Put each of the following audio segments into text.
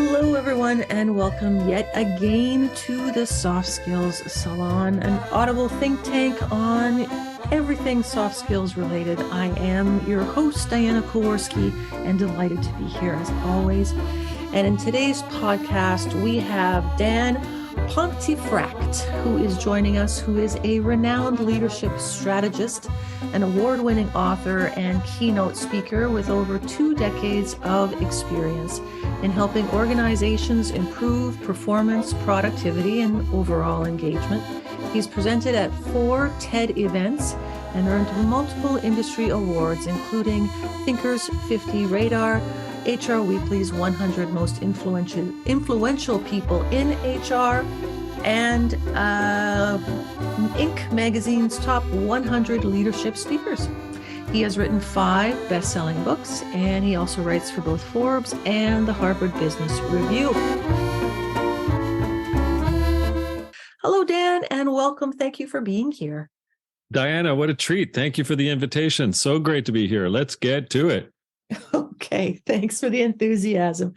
Hello, everyone, and welcome yet again to the Soft Skills Salon, an audible think tank on everything soft skills related. I am your host, Diana Kowarski, and delighted to be here as always. And in today's podcast, we have Dan Pontefract, who is joining us, who is a renowned leadership strategist, an award-winning author, and keynote speaker with over 2 decades of experience in helping organizations improve performance, productivity, and overall engagement. He's presented at 4 TED events and earned multiple industry awards, including Thinkers 50 Radar, HR Weekly's 100 Most Influential People in HR, and Inc. magazine's Top 100 Leadership Speakers. He has written 5 best-selling books, and he also writes for both Forbes and the Harvard Business Review. Hello, Dan, and welcome. Thank you for being here. Diana, what a treat. Thank you for the invitation. So great to be here. Let's get to it. Okay, thanks for the enthusiasm.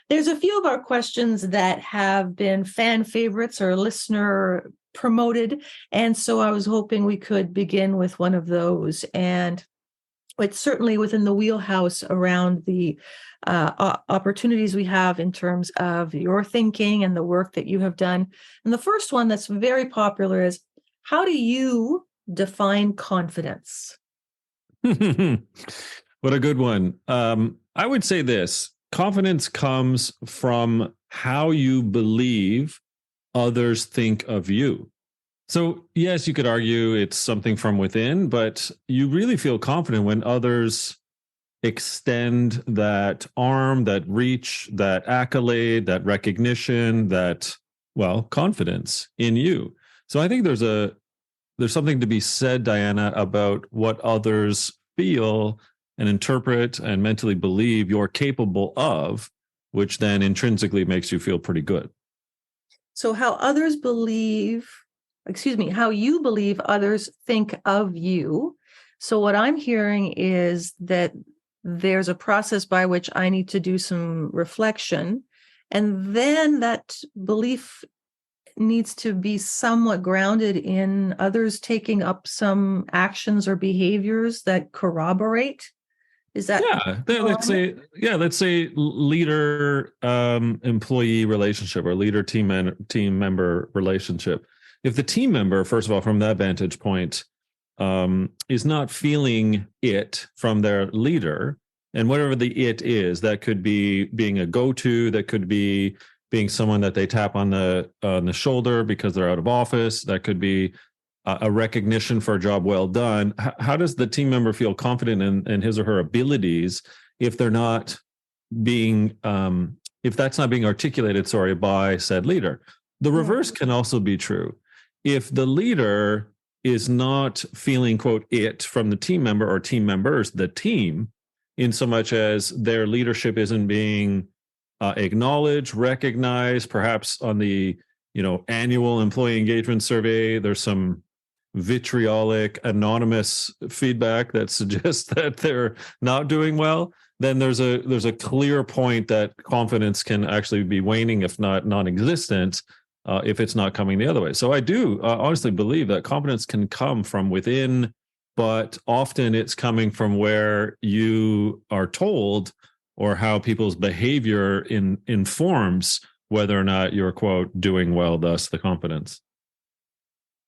There's a few of our questions that have been fan favorites or listener promoted, and so I was hoping we could begin with one of those. And it's certainly within the wheelhouse around the opportunities we have in terms of your thinking and the work that you have done. And the first one that's very popular is, how do you define confidence? What a good one. I would say this: confidence comes from how you believe others think of you. So yes, you could argue it's something from within, but you really feel confident when others extend that arm, that reach, that accolade, that recognition, that, well, confidence in you. So I think there's something to be said, Diana, about what others feel and interpret and mentally believe you're capable of, which then intrinsically makes you feel pretty good. So how you believe others think of you. So what I'm hearing is that there's a process by which I need to do some reflection, and then that belief needs to be somewhat grounded in others taking up some actions or behaviors that corroborate. Is that? Let's say leader employee relationship or leader team member relationship. If the team member, first of all, from that vantage point, is not feeling it from their leader, and whatever the it is, that could be being a go-to, that could be being someone that they tap on the shoulder because they're out of office, that could be a recognition for a job well done. How does the team member feel confident in his or her abilities if they're not being, if that's not being articulated, by said leader? The reverse can also be true. If the leader is not feeling, quote, it from the team member or team members, the team, in so much as their leadership isn't being acknowledged, recognized, perhaps on the annual employee engagement survey, there's some vitriolic anonymous feedback that suggests that they're not doing well, then there's a clear point that confidence can actually be waning, if not non-existent, if it's not coming the other way. So I do honestly believe that confidence can come from within, but often it's coming from where you are told or how people's behavior informs whether or not you're, quote, doing well, thus the confidence.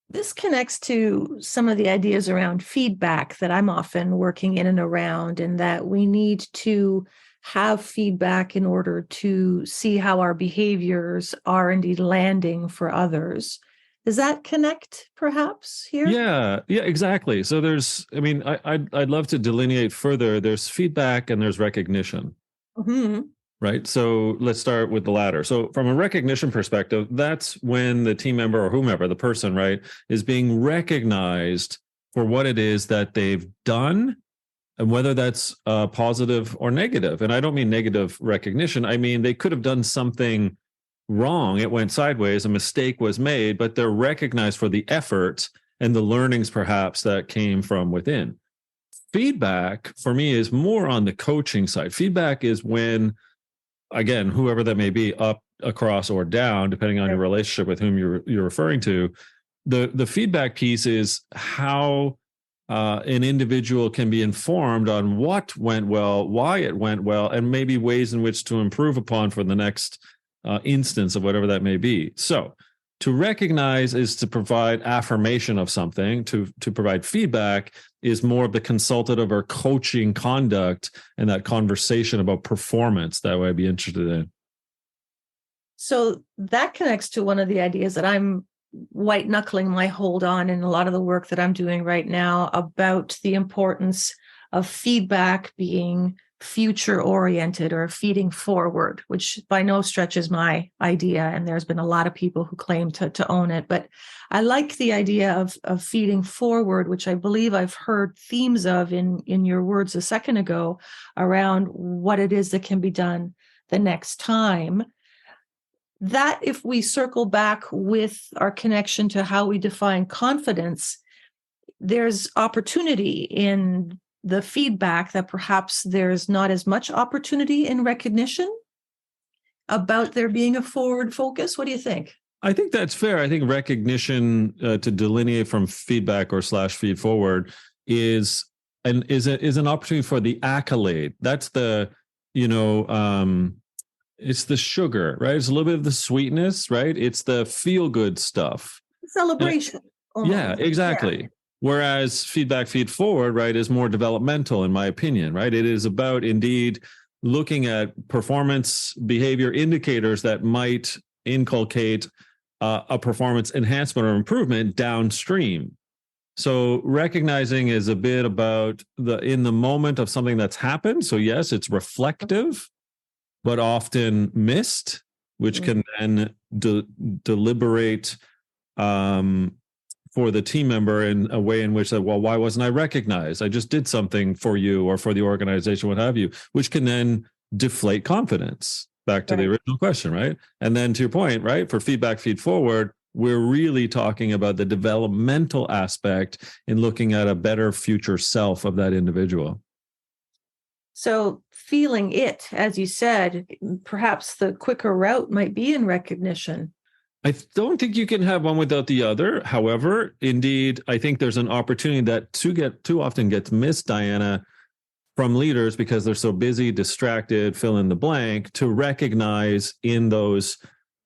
This connects to some of the ideas around feedback that I'm often working in and around, and that we need to have feedback in order to see how our behaviors are indeed landing for others. Does that connect perhaps here? Yeah, exactly. So I'd love to delineate further. There's feedback and there's recognition. Mm-hmm. Right. So let's start with the latter. So from a recognition perspective, that's when the team member or whomever, the person, right, is being recognized for what it is that they've done, and whether that's positive or negative. And I don't mean negative recognition. I mean, they could have done something wrong. It went sideways. A mistake was made, but they're recognized for the effort and the learnings perhaps that came from within. Feedback for me is more on the coaching side. Feedback is when again, whoever that may be, up, across, or down, depending on your relationship with whom you're referring to. The feedback piece is how an individual can be informed on what went well, why it went well, and maybe ways in which to improve upon for the next instance of whatever that may be. So to recognize is to provide affirmation of something. To provide feedback is more of the consultative or coaching conduct and that conversation about performance that I'd be interested in. So that connects to one of the ideas that I'm white knuckling my hold on in a lot of the work that I'm doing right now about the importance of feedback being future oriented or feeding forward, which by no stretch is my idea. And there's been a lot of people who claim to own it. But I like the idea of feeding forward, which I believe I've heard themes of in your words a second ago around what it is that can be done the next time. That if we circle back with our connection to how we define confidence, there's opportunity in the feedback that perhaps there's not as much opportunity in recognition about there being a forward focus. What do you think? I think that's fair. I think recognition to delineate from feedback or / feed forward is an opportunity for the accolade. That's the, it's the sugar, right? It's a little bit of the sweetness, right? It's the feel good stuff. Celebration. Yeah, exactly. Yeah. Whereas feedback, feed forward, right, is more developmental, in my opinion, right? It is about indeed looking at performance behavior indicators that might inculcate a performance enhancement or improvement downstream. So recognizing is a bit about in the moment of something that's happened. So yes, it's reflective, but often missed, which can then deliberate for the team member in a way in which that, well, why wasn't I recognized? I just did something for you or for the organization, what have you, which can then deflate confidence. Back to the original question, right? And then to your point, right, for feedback, feed forward, we're really talking about the developmental aspect in looking at a better future self of that individual. So feeling it, as you said, perhaps the quicker route might be in recognition. I don't think you can have one without the other. However, indeed, I think there's an opportunity that too often gets missed, Diana, from leaders because they're so busy, distracted, fill in the blank, to recognize in those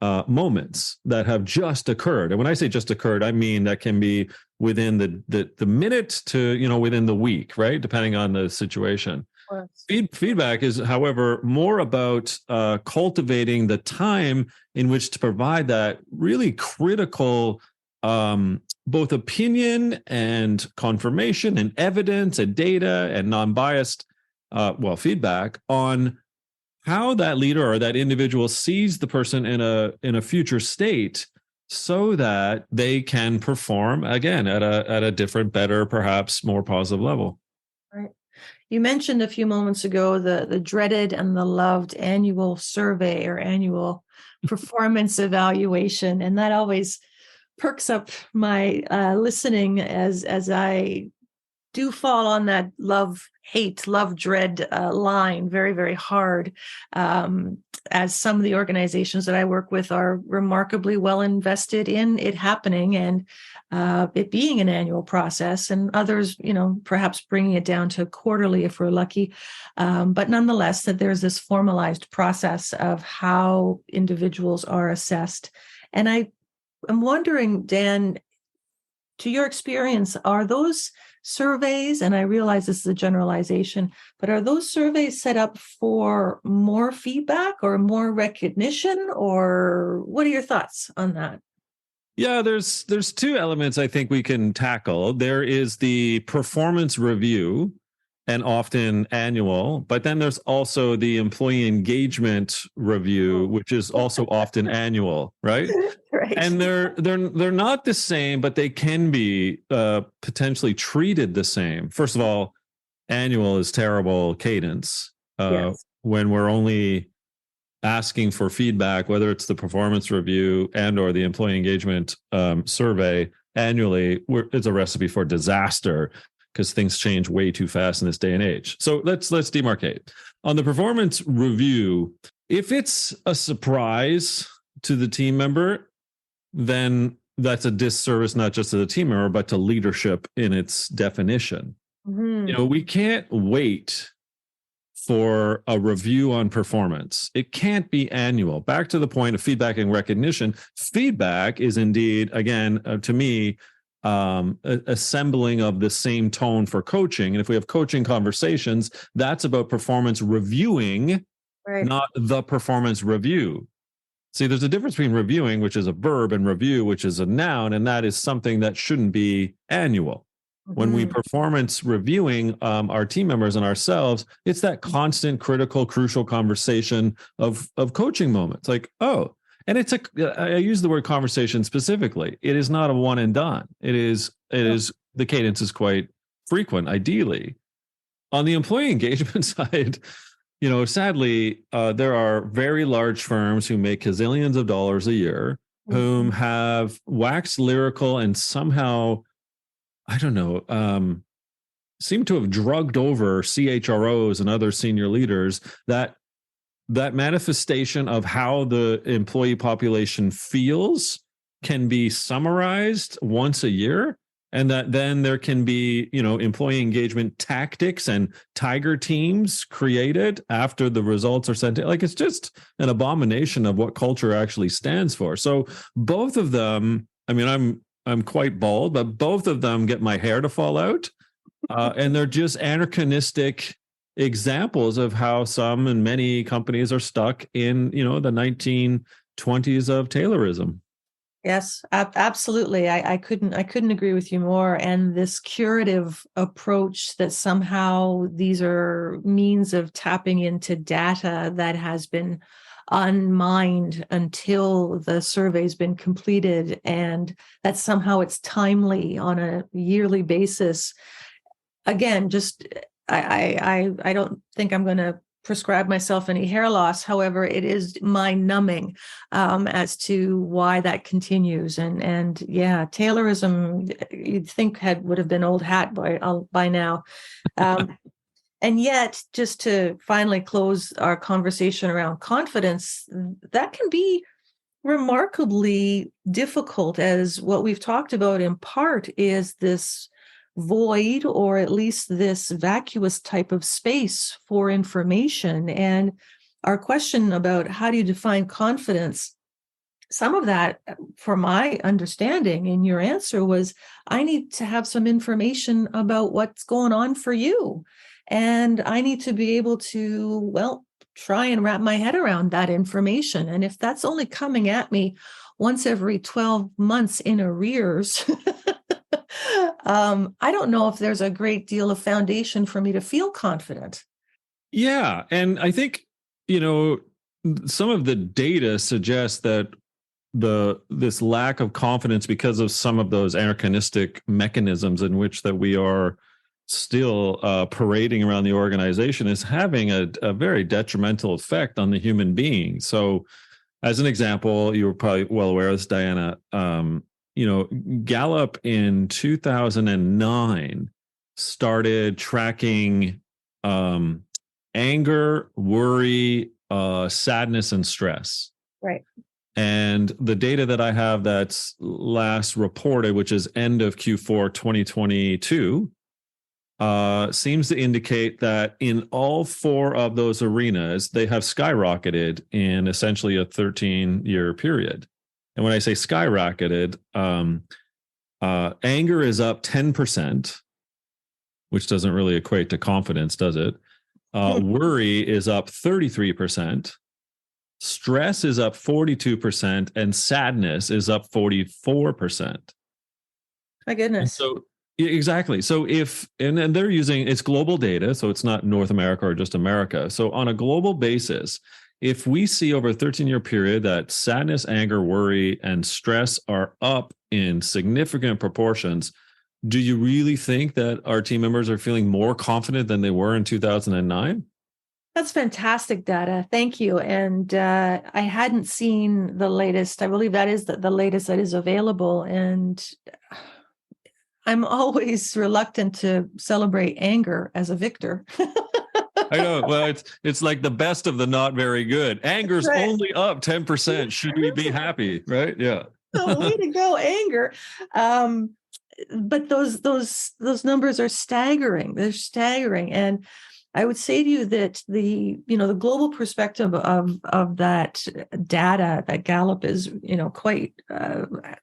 moments that have just occurred. And when I say just occurred, I mean that can be within the minute to, within the week, right? Depending on the situation. Feedback is, however, more about cultivating the time in which to provide that really critical both opinion and confirmation and evidence and data and non-biased feedback on how that leader or that individual sees the person in a future state, so that they can perform again at a different, better, perhaps more positive level. Right. You mentioned a few moments ago the dreaded and the loved annual survey or annual performance evaluation, and that always perks up my listening as I do fall on that love-hate, love-dread line very, very hard, as some of the organizations that I work with are remarkably well invested in it happening and it being an annual process, and others, perhaps bringing it down to quarterly if we're lucky. But nonetheless, that there's this formalized process of how individuals are assessed. And I'm wondering, Dan, to your experience, are those surveys, and I realize this is a generalization, but are those surveys set up for more feedback or more recognition, or what are your thoughts on that? Yeah, there's two elements I think we can tackle. There is the performance review, and often annual, but then there's also the employee engagement review, which is also often annual, right? Right. And they're not the same, but they can be potentially treated the same. First of all, annual is terrible cadence. Yes. When we're only asking for feedback, whether it's the performance review and or the employee engagement survey annually, it's a recipe for disaster because things change way too fast in this day and age. So let's demarcate. on the performance review, if it's a surprise to the team member, then that's a disservice not just to the team member, but to leadership in its definition. Mm-hmm. We can't wait for a review on performance. It can't be annual. Back to the point of feedback and recognition. Feedback is indeed, again, to me, assembling of the same tone for coaching. And if we have coaching conversations, that's about performance reviewing, right, not the performance review. See, there's a difference between reviewing, which is a verb, and review, which is a noun, and that is something that shouldn't be annual. When we performance reviewing our team members and ourselves, it's that constant, critical, crucial conversation of coaching moments. Like, oh, and I use the word conversation specifically. It is not a one and done. It is the cadence is quite frequent, ideally. On the employee engagement side, sadly, there are very large firms who make gazillions of dollars a year, whom have waxed lyrical and somehow, I don't know, seem to have drugged over CHROs and other senior leaders that manifestation of how the employee population feels can be summarized once a year, and that then there can be, employee engagement tactics and tiger teams created after the results are sent in. Like, it's just an abomination of what culture actually stands for. So both of them, I mean, I'm quite bald, but both of them get my hair to fall out. And they're just anachronistic examples of how some and many companies are stuck in, the 1920s of Taylorism. Yes, absolutely. I couldn't agree with you more. And this curative approach that somehow these are means of tapping into data that has been unmined until the survey's been completed, and that somehow it's timely on a yearly basis. Again, just I don't think I'm going to prescribe myself any hair loss. However, it is mind-numbing as to why that continues. And yeah, Taylorism, you'd think would have been old hat by now. And yet, just to finally close our conversation around confidence, that can be remarkably difficult, as what we've talked about in part is this void, or at least this vacuous type of space for information. And our question about how do you define confidence, some of that, for my understanding in your answer, was I need to have some information about what's going on for you. And I need to be able to, try and wrap my head around that information. And if that's only coming at me once every 12 months in arrears, I don't know if there's a great deal of foundation for me to feel confident. Yeah. And I think, some of the data suggests that this lack of confidence, because of some of those anachronistic mechanisms in which that we are still parading around the organization, is having a very detrimental effect on the human being. So as an example, you're probably well aware of this, Diana, Gallup in 2009 started tracking anger, worry, sadness, and stress. Right. And the data that I have that's last reported, which is end of Q4 2022, seems to indicate that in all four of those arenas, they have skyrocketed in essentially a 13-year period. And when I say skyrocketed, anger is up 10%, which doesn't really equate to confidence, does it? Worry is up 33%. Stress is up 42%, and sadness is up 44%. My goodness. And so exactly. So and they're using, it's global data, so it's not North America or just America. So on a global basis, if we see over a 13-year period that sadness, anger, worry, and stress are up in significant proportions, do you really think that our team members are feeling more confident than they were in 2009? That's fantastic data. Thank you. And I hadn't seen the latest. I believe that is the latest that is available. And I'm always reluctant to celebrate anger as a victor. I know. Well, it's like the best of the not very good. Anger's Right. only up 10%. Should we be happy? Right? Yeah. Oh, way to go, anger. But those numbers are staggering. They're staggering. And I would say to you that the global perspective of that data that Gallup is quite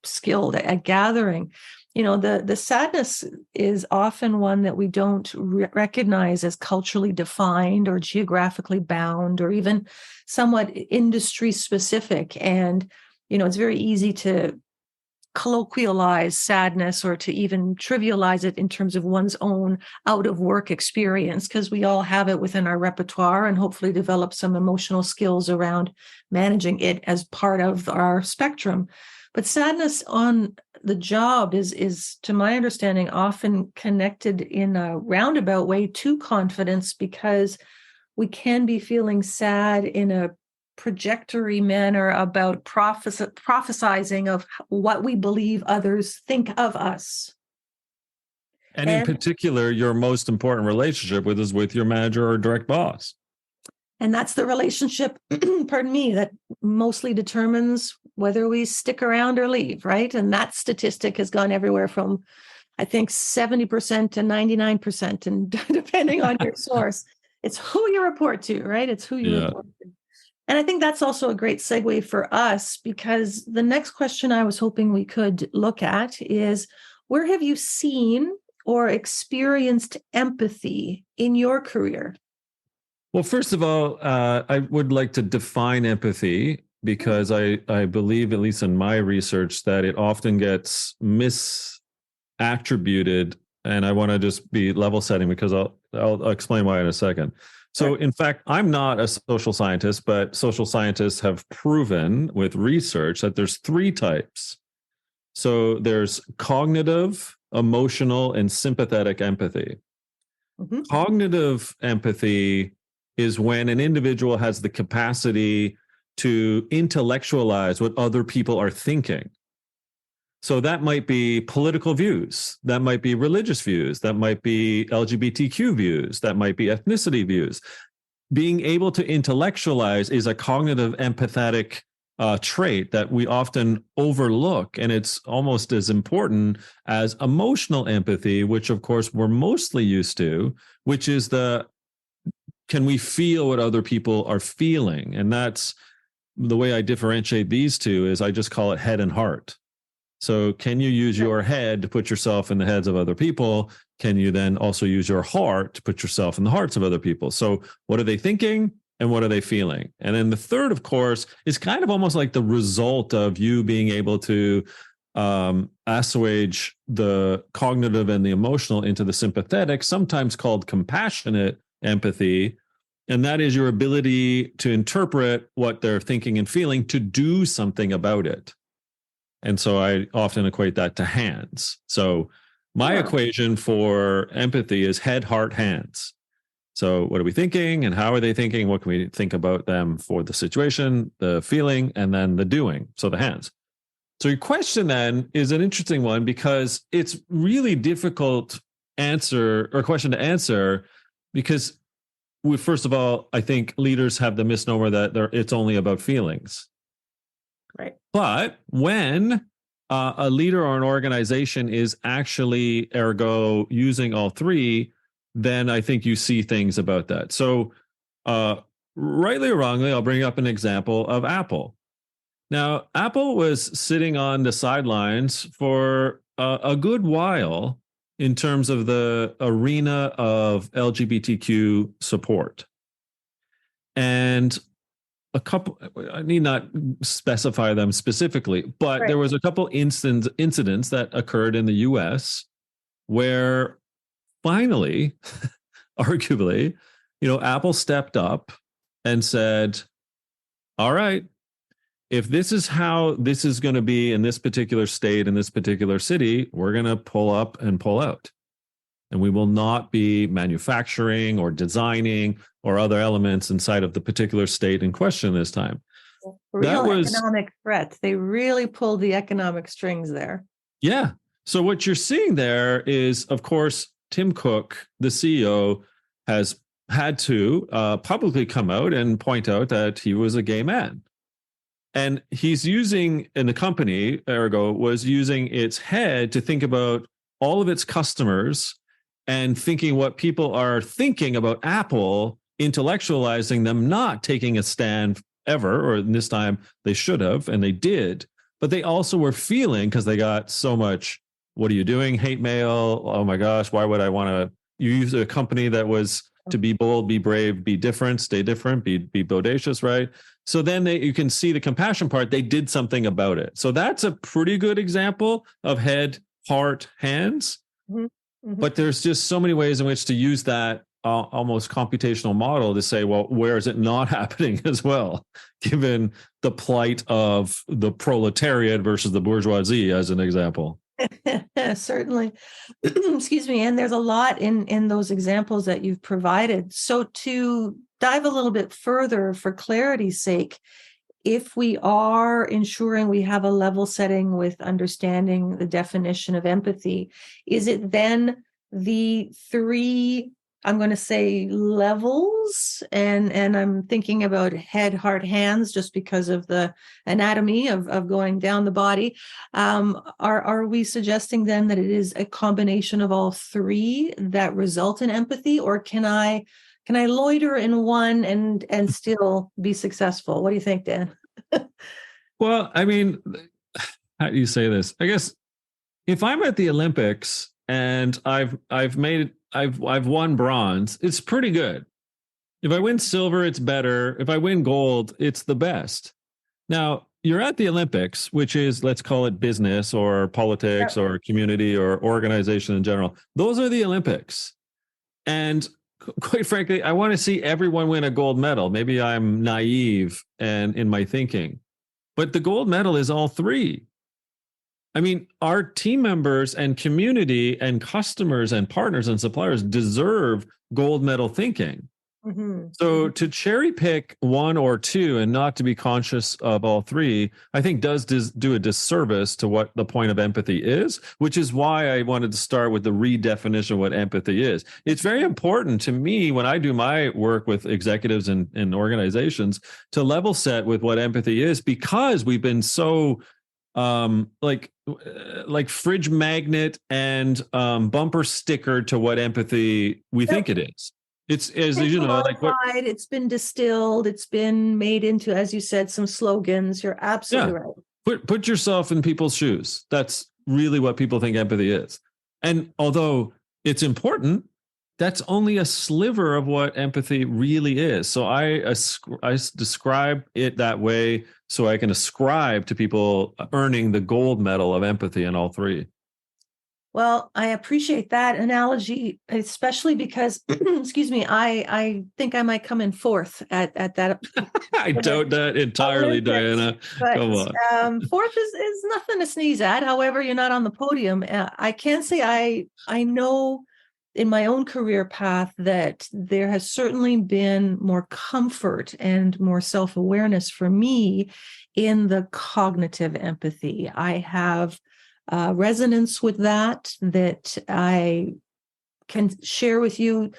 skilled at gathering. The sadness is often one that we don't recognize as culturally defined or geographically bound or even somewhat industry specific. And it's very easy to colloquialize sadness or to even trivialize it in terms of one's own out of work experience, because we all have it within our repertoire and hopefully develop some emotional skills around managing it as part of our spectrum. But sadness on the job is, to my understanding, often connected in a roundabout way to confidence, because we can be feeling sad in a projectory manner about prophesizing of what we believe others think of us. And in particular, your most important relationship is with your manager or direct boss. And that's the relationship, pardon me, that mostly determines whether we stick around or leave, right? And that statistic has gone everywhere from, I think, 70% to 99%. And depending on your source, it's who you report to, right? It's who you report to. And I think that's also a great segue for us, because the next question I was hoping we could look at is, where have you seen or experienced empathy in your career? Well, first of all, I would like to define empathy, because I believe, at least in my research, that it often gets misattributed. And I want to just be level setting, because I'll explain why in a second. So, in fact, I'm not a social scientist, but social scientists have proven with research that there's three types. So there's cognitive, emotional, and sympathetic empathy. Mm-hmm. Cognitive empathy is when an individual has the capacity to intellectualize what other people are thinking. So that might be political views, that might be religious views, that might be LGBTQ views, that might be ethnicity views. Being able to intellectualize is a cognitive empathetic trait that we often overlook, and it's almost as important as emotional empathy, which of course we're mostly used to, which is can we feel what other people are feeling? And that's the way I differentiate these two, is I just call it head and heart. So can you use your head to put yourself in the heads of other people? Can you then also use your heart to put yourself in the hearts of other people? So what are they thinking and what are they feeling? And then the third, of course, is kind of almost like the result of you being able to assuage the cognitive and the emotional into the sympathetic, sometimes called compassionate empathy. And that is your ability to interpret what they're thinking and feeling to do something about it. And so I often equate that to hands. So my equation for empathy is head, heart, hands. So what are we thinking and how are they thinking? What can we think about them for the situation, the feeling, and then the doing? So the hands. So your question then is an interesting one, because it's really difficult question to answer, because first of all, I think leaders have the misnomer that it's only about feelings. Right. But when a leader or an organization is actually, ergo, using all three, then I think you see things about that. So rightly or wrongly, I'll bring up an example of Apple. Now, Apple was sitting on the sidelines for a good while in terms of the arena of LGBTQ support. And I need not specify them specifically, but there was a couple incidents that occurred in the US where finally, arguably, Apple stepped up and said, all right, if this is how this is going to be in this particular state, in this particular city, we're going to pull up and pull out. And we will not be manufacturing or designing or other elements inside of the particular state in question this time. Economic threat. They really pulled the economic strings there. Yeah. So what you're seeing there is, of course, Tim Cook, the CEO, has had to publicly come out and point out that he was a gay man. And he's using, and the company, Ergo, was using its head to think about all of its customers and thinking what people are thinking about Apple, intellectualizing them, not taking a stand ever, or this time they should have, and they did. But they also were feeling, because they got so much, what are you doing? Hate mail. Oh my gosh, why would I want to use a company that was to be bold, be brave, be different, stay different, be bodacious, right? So then you can see the compassion part. They did something about it. So that's a pretty good example of head, heart, hands. Mm-hmm. Mm-hmm. But there's just so many ways in which to use that almost computational model to say, well, where is it not happening as well, given the plight of the proletariat versus the bourgeoisie, as an example? Certainly. Excuse me. And there's a lot in those examples that you've provided. So to dive a little bit further, for clarity's sake, if we are ensuring we have a level setting with understanding the definition of empathy, is it then the three, I'm going to say, levels, and I'm thinking about head, heart, hands, just because of the anatomy of going down the body. Are we suggesting then that it is a combination of all three that result in empathy, or can I loiter in one and still be successful? What do you think, Dan? Well, I mean, how do you say this? I guess if I'm at the Olympics and I've won bronze, it's pretty good. If I win silver, it's better. If I win gold, it's the best. Now, you're at the Olympics, which is, let's call it business or politics or community or organization in general. Those are the Olympics. And quite frankly, I want to see everyone win a gold medal. Maybe I'm naive and in my thinking, but the gold medal is all three. I mean, our team members and community and customers and partners and suppliers deserve gold medal thinking. Mm-hmm. So to cherry pick one or two and not to be conscious of all three, I think does do a disservice to what the point of empathy is, which is why I wanted to start with the redefinition of what empathy is. It's very important to me when I do my work with executives and organizations to level set with what empathy is, because we've been so like fridge magnet and bumper sticker to what empathy we think it is. It's, as you know, like it's been distilled, it's been made into, as you said, some slogans. You're absolutely right. Put yourself in people's shoes. That's really what people think empathy is. And although it's important, that's only a sliver of what empathy really is. So I describe it that way so I can ascribe to people earning the gold medal of empathy in all three. Well, I appreciate that analogy, especially because, excuse me, I think I might come in fourth at that. I doubt that entirely, Diana. Come on. Fourth is nothing to sneeze at. However, you're not on the podium. I can say I know in my own career path that there has certainly been more comfort and more self-awareness for me in the cognitive empathy. I have resonance with that I can share with you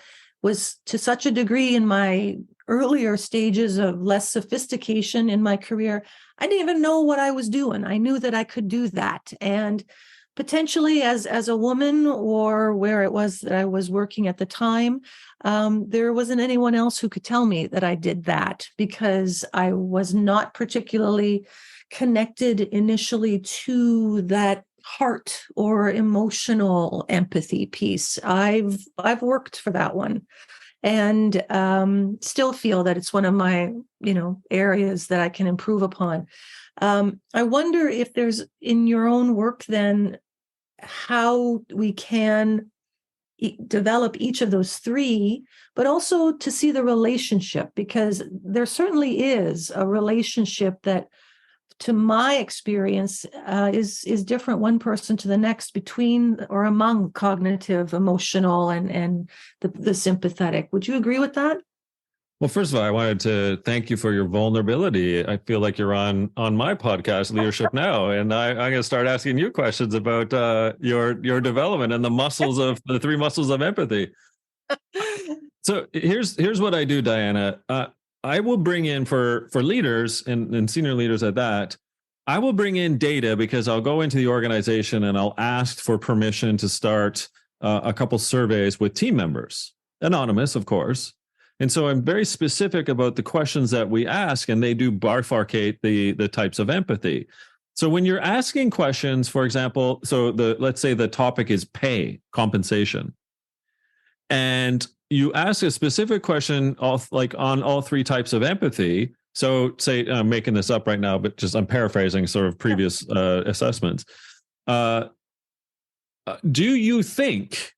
was to such a degree in my earlier stages of less sophistication in my career. I didn't even know what I was doing. I knew that I could do that. And potentially as a woman, or where it was that I was working at the time, there wasn't anyone else who could tell me that I did that, because I was not particularly connected initially to that heart or emotional empathy piece. I've worked for that one, and still feel that it's one of my areas that I can improve upon. I wonder if there's, in your own work then, how we can develop each of those three, but also to see the relationship, because there certainly is a relationship that, to my experience, is different one person to the next, between or among cognitive, emotional, and the sympathetic. Would you agree with that? Well, first of all, I wanted to thank you for your vulnerability. I feel like you're on my podcast, Leadership Now, and I'm going to start asking you questions about your development and the three muscles of empathy. So here's what I do, Diana. I will bring in for leaders and senior leaders at that. I will bring in data because I'll go into the organization and I'll ask for permission to start a couple surveys with team members, anonymous, of course. And so I'm very specific about the questions that we ask, and they do bifurcate the types of empathy. So when you're asking questions, for example, so let's say the topic is pay, compensation, and you ask a specific question like on all three types of empathy. So say I'm making this up right now, but just I'm paraphrasing sort of previous assessments. Do you think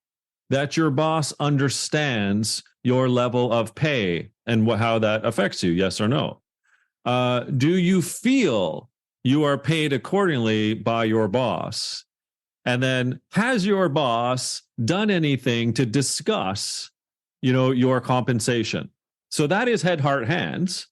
that your boss understands your level of pay and how that affects you? Yes or no? Do you feel you are paid accordingly by your boss? And then has your boss done anything to discuss, your compensation? So that is head, heart, hands.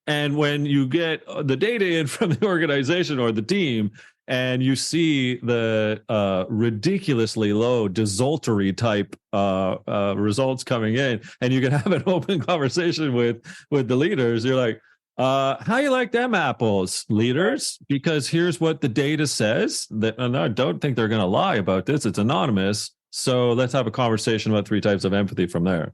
And when you get the data in from the organization or the team, and you see the ridiculously low, desultory type results coming in, and you can have an open conversation with the leaders, you're like, how you like them apples, leaders? Because here's what the data says. And I don't think they're going to lie about this. It's anonymous. So let's have a conversation about three types of empathy from there.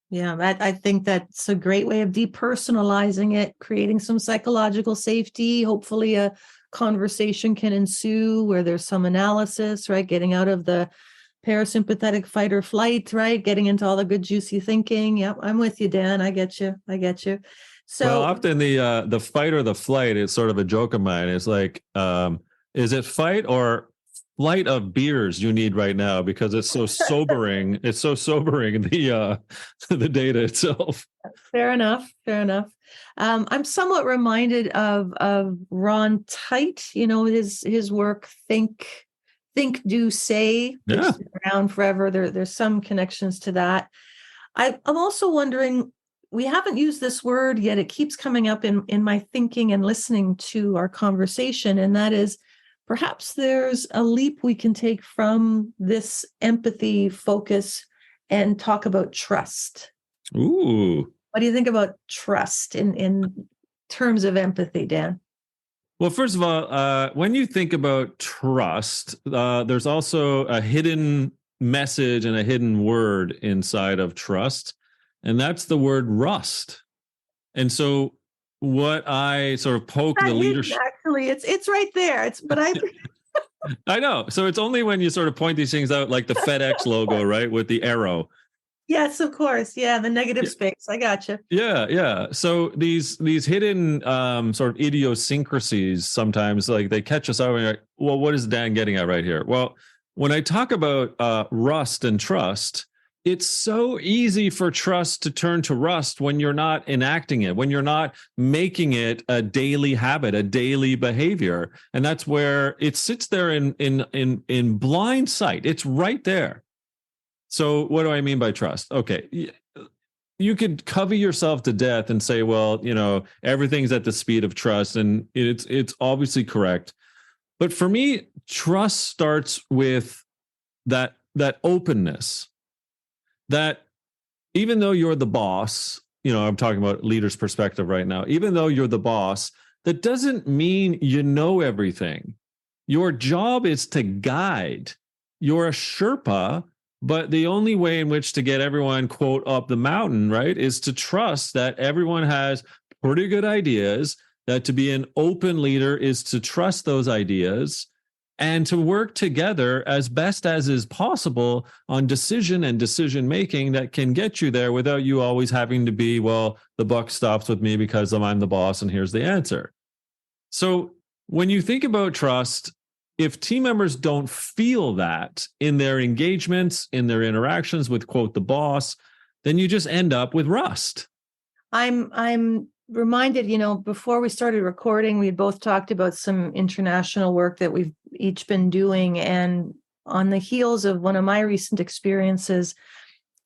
Yeah, I think that's a great way of depersonalizing it, creating some psychological safety. Hopefully a conversation can ensue where there's some analysis, right? Getting out of the parasympathetic fight or flight, right? Getting into all the good, juicy thinking. Yep, I'm with you, Dan. I get you. So well, often the fight or the flight is sort of a joke of mine. It's like, is it fight or flight of beers you need right now, because it's so sobering. It's so sobering, the data itself. Fair enough. I'm somewhat reminded of Ron Tite, his work, Think, Do, Say, which Yeah. is around forever. There's some connections to that. I'm also wondering, we haven't used this word yet. It keeps coming up in my thinking and listening to our conversation, and that is, perhaps there's a leap we can take from this empathy focus and talk about trust. Ooh. What do you think about trust in terms of empathy, Dan? Well, first of all, when you think about trust, there's also a hidden message and a hidden word inside of trust, and that's the word rust. And so what I sort of poke the leadership... Actually, it's right there. I know. So it's only when you sort of point these things out, like the FedEx logo, right, with the arrow. Yes, of course. Yeah, the negative space. I gotcha. Yeah. So these hidden sort of idiosyncrasies sometimes, like, they catch us out. And like, well, what is Dan getting at right here? Well, when I talk about rust and trust, it's so easy for trust to turn to rust when you're not enacting it, when you're not making it a daily habit, a daily behavior. And that's where it sits there in blind sight. It's right there. So what do I mean by trust? Okay. You could cover yourself to death and say, well, everything's at the speed of trust, and it's obviously correct. But for me, trust starts with that openness. That even though you're the boss, I'm talking about leader's perspective right now, even though you're the boss, that doesn't mean you know everything. Your job is to guide. You're a Sherpa, but the only way in which to get everyone, quote, up the mountain, right, is to trust that everyone has pretty good ideas, that to be an open leader is to trust those ideas, and to work together as best as is possible on decision and decision making that can get you there without you always having to be, well, the buck stops with me because I'm the boss and here's the answer. So when you think about trust, if team members don't feel that in their engagements, in their interactions with, quote, the boss, then you just end up with rust. I'm reminded, before we started recording, we had both talked about some international work that we've each been doing. And on the heels of one of my recent experiences,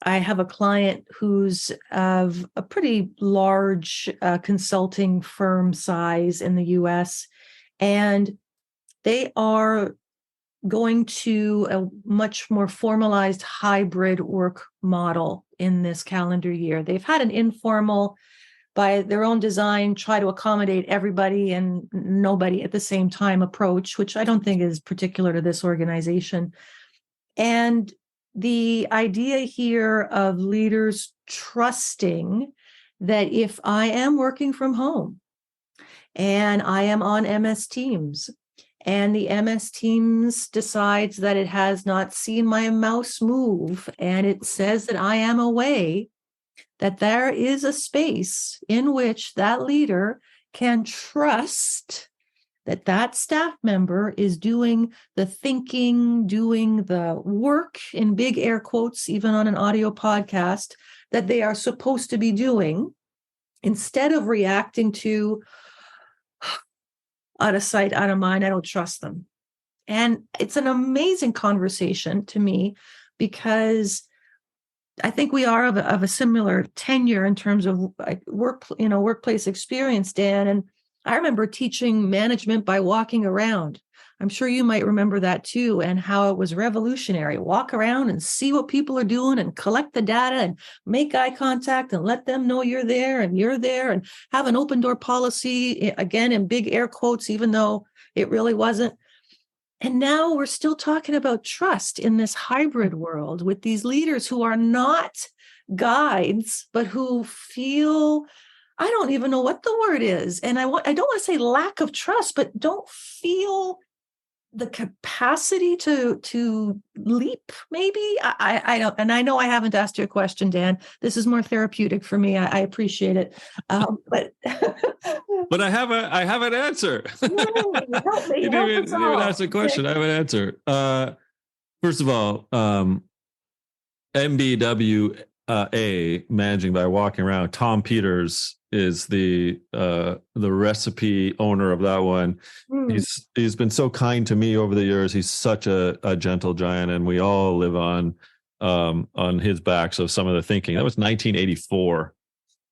I have a client who's of a pretty large consulting firm size in the US, and they are going to a much more formalized hybrid work model in this calendar year. They've had an informal, by their own design, try to accommodate everybody and nobody at the same time approach, which I don't think is particular to this organization. And the idea here of leaders trusting that if I am working from home and I am on MS Teams, and the MS Teams decides that it has not seen my mouse move and it says that I am away, that there is a space in which that leader can trust that that staff member is doing the thinking, doing the work, in big air quotes, even on an audio podcast, that they are supposed to be doing, instead of reacting to, out of sight, out of mind, I don't trust them. And it's an amazing conversation to me, because I think we are of a similar tenure in terms of workplace experience, Dan. And I remember teaching management by walking around. I'm sure you might remember that too, and how it was revolutionary. Walk around and see what people are doing and collect the data and make eye contact and let them know you're there and have an open door policy, again, in big air quotes, even though it really wasn't. And now we're still talking about trust in this hybrid world with these leaders who are not guides, but who feel, I don't even know what the word is. And I don't want to say lack of trust, but don't feel the capacity to leap, maybe. I don't, and I know I haven't asked you a question, Dan. This is more therapeutic for me. I appreciate it. But but I have an answer. You didn't even ask a question. I have an answer. First of all, MBWA, managing by walking around. Tom Peters is the recipe owner of that one. He's been so kind to me over the years. He's such a gentle giant, and we all live on his backs of some of the thinking. That was 1984,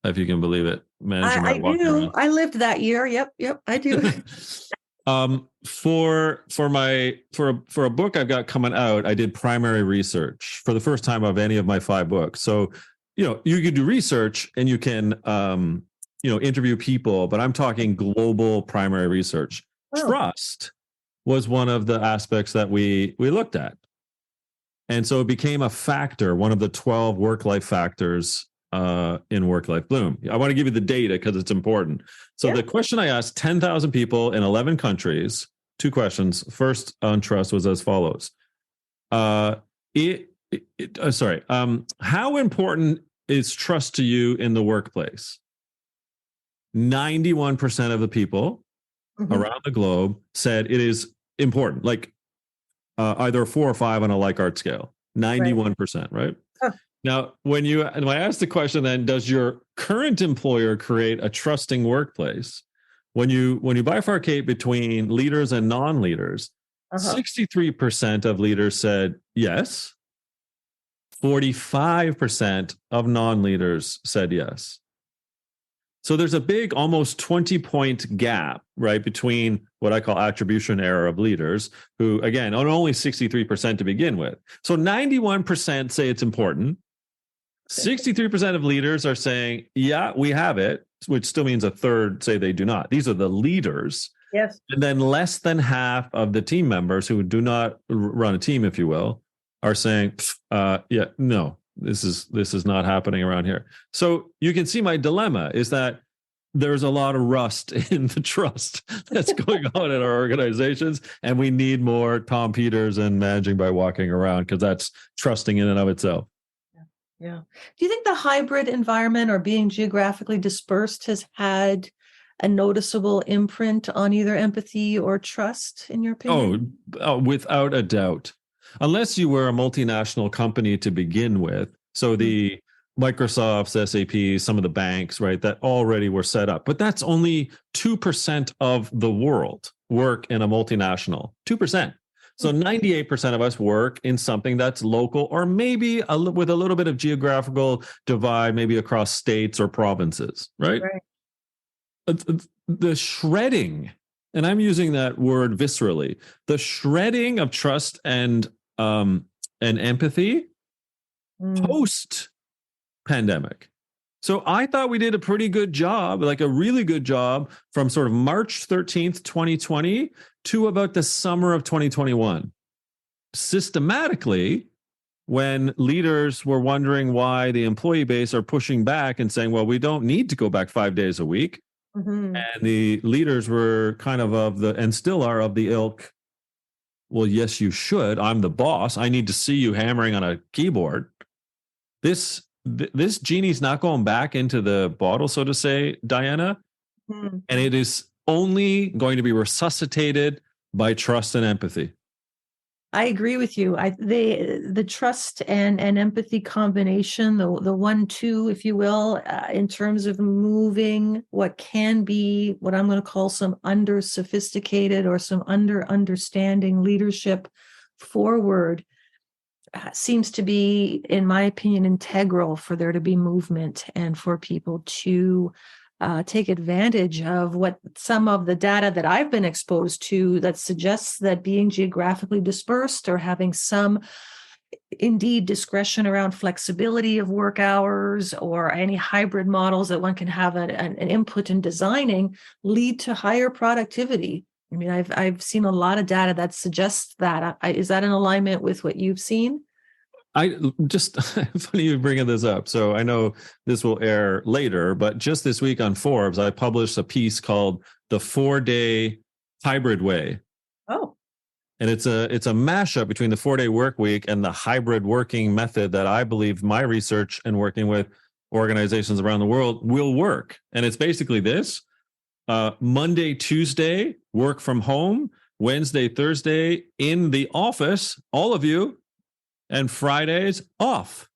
if you can believe it. I do. I lived that year. Yep, I do. For a book I've got coming out, I did primary research for the first time of any of my 5 books. So, you can do research and you can, interview people, but I'm talking global primary research. Oh. Trust was one of the aspects that we looked at. And so it became a factor, one of the 12 work-life factors in Work-Life Bloom. I want to give you the data because it's important. So The question I asked 10,000 people in 11 countries, 2 questions. First on trust was as follows. How important is trust to you in the workplace? 91% of the people around the globe said it is important, like either a 4 or 5 on a Likert scale. 91%, right? Huh. Now, when I asked the question, then, does your current employer create a trusting workplace? When you bifurcate between leaders and non-leaders, 63% of leaders said yes. 45% of non-leaders said yes. So there's a big, almost 20-point gap, right, between what I call attribution error of leaders, who, again, are only 63% to begin with. So 91% say it's important. 63% of leaders are saying, yeah, we have it, which still means a third say they do not. These are the leaders. Yes. And then less than half of the team members who do not run a team, if you will, are saying, no, this is not happening around here. So you can see my dilemma is that there's a lot of rust in the trust that's going on in our organizations, and we need more Tom Peters and managing by walking around, because that's trusting in and of itself. Yeah. Do you think the hybrid environment or being geographically dispersed has had a noticeable imprint on either empathy or trust, in your opinion? Oh, without a doubt. Unless you were a multinational company to begin with. So the Microsofts, SAP, some of the banks, right, that already were set up. But that's only 2% of the world work in a multinational. 2%. So 98% of us work in something that's local, or maybe with a little bit of geographical divide, maybe across states or provinces, right? The shredding, and I'm using that word viscerally, the shredding of trust and empathy post pandemic. So I thought we did a pretty good job, like a really good job from sort of March 13th, 2020 to about the summer of 2021. Systematically, when leaders were wondering why the employee base are pushing back and saying, well, we don't need to go back 5 days a week. Mm-hmm. And the leaders were kind of the, and still are of the ilk, well, yes, you should. I'm the boss. I need to see you hammering on a keyboard. This genie's not going back into the bottle, so to say, Diana. Mm-hmm. And it is only going to be resuscitated by trust and empathy. I agree with you. The trust and empathy combination, the 1-2, if you will, in terms of moving what can be what I'm going to call some under sophisticated or some under understanding leadership forward, seems to be, in my opinion, integral for there to be movement and for people to take advantage of what some of the data that I've been exposed to that suggests that being geographically dispersed or having some indeed discretion around flexibility of work hours or any hybrid models that one can have an input in designing lead to higher productivity. I mean, I've seen a lot of data that suggests that. Is that in alignment with what you've seen? I just funny you bringing this up. So I know this will air later, but just this week on Forbes, I published a piece called "The 4-Day Hybrid Way." Oh, and it's a mashup between the 4-day work week and the hybrid working method that I believe my research and working with organizations around the world will work. And it's basically this: Monday, Tuesday, work from home; Wednesday, Thursday, in the office, all of you. And Fridays off.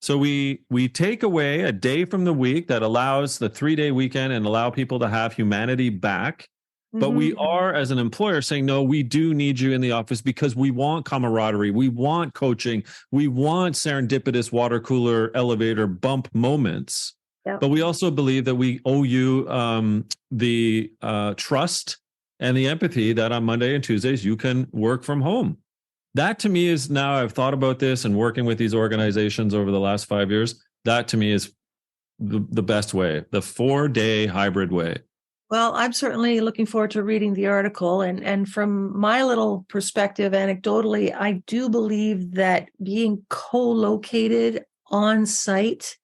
So we take away a day from the week that allows the 3-day weekend and allow people to have humanity back. Mm-hmm. But we are, as an employer, saying, no, we do need you in the office because we want camaraderie. We want coaching. We want serendipitous water cooler elevator bump moments. Yep. But we also believe that we owe you the trust and the empathy that on Monday and Tuesdays you can work from home. That to me is, now I've thought about this and working with these organizations over the last 5 years, that to me is the best way, the 4-day hybrid way. Well, I'm certainly looking forward to reading the article. And from my little perspective, anecdotally, I do believe that being co-located on site,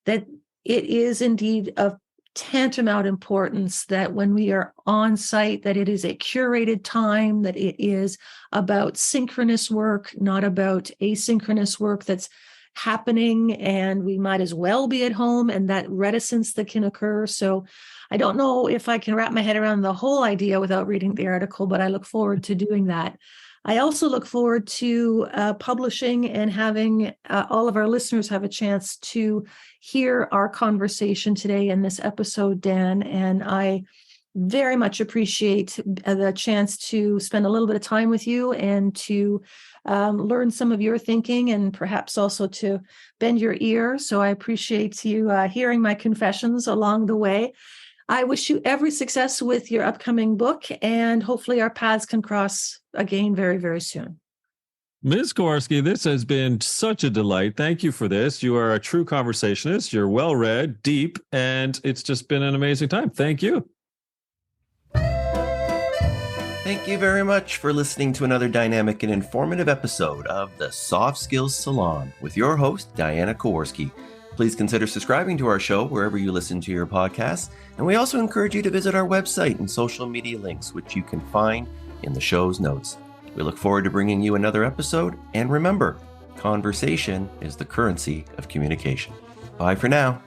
that it is indeed of tantamount importance that when we are on site, that it is a curated time, that it is about synchronous work, not about asynchronous work that's happening, and we might as well be at home, and that reticence that can occur. So I don't know if I can wrap my head around the whole idea without reading the article, but I look forward to doing that. I also look forward to publishing and having all of our listeners have a chance to hear our conversation today in this episode, Dan. And I very much appreciate the chance to spend a little bit of time with you and to learn some of your thinking and perhaps also to bend your ear. So I appreciate you hearing my confessions along the way. I wish you every success with your upcoming book, and hopefully our paths can cross again very, very soon. Ms. Kowarski, this has been such a delight. Thank you for this. You are a true conversationist. You're well-read, deep, and it's just been an amazing time. Thank you. Thank you very much for listening to another dynamic and informative episode of the Soft Skills Salon with your host, Diana Kowarski. Please consider subscribing to our show wherever you listen to your podcasts, and we also encourage you to visit our website and social media links, which you can find in the show's notes. We look forward to bringing you another episode, and remember, conversation is the currency of communication. Bye for now.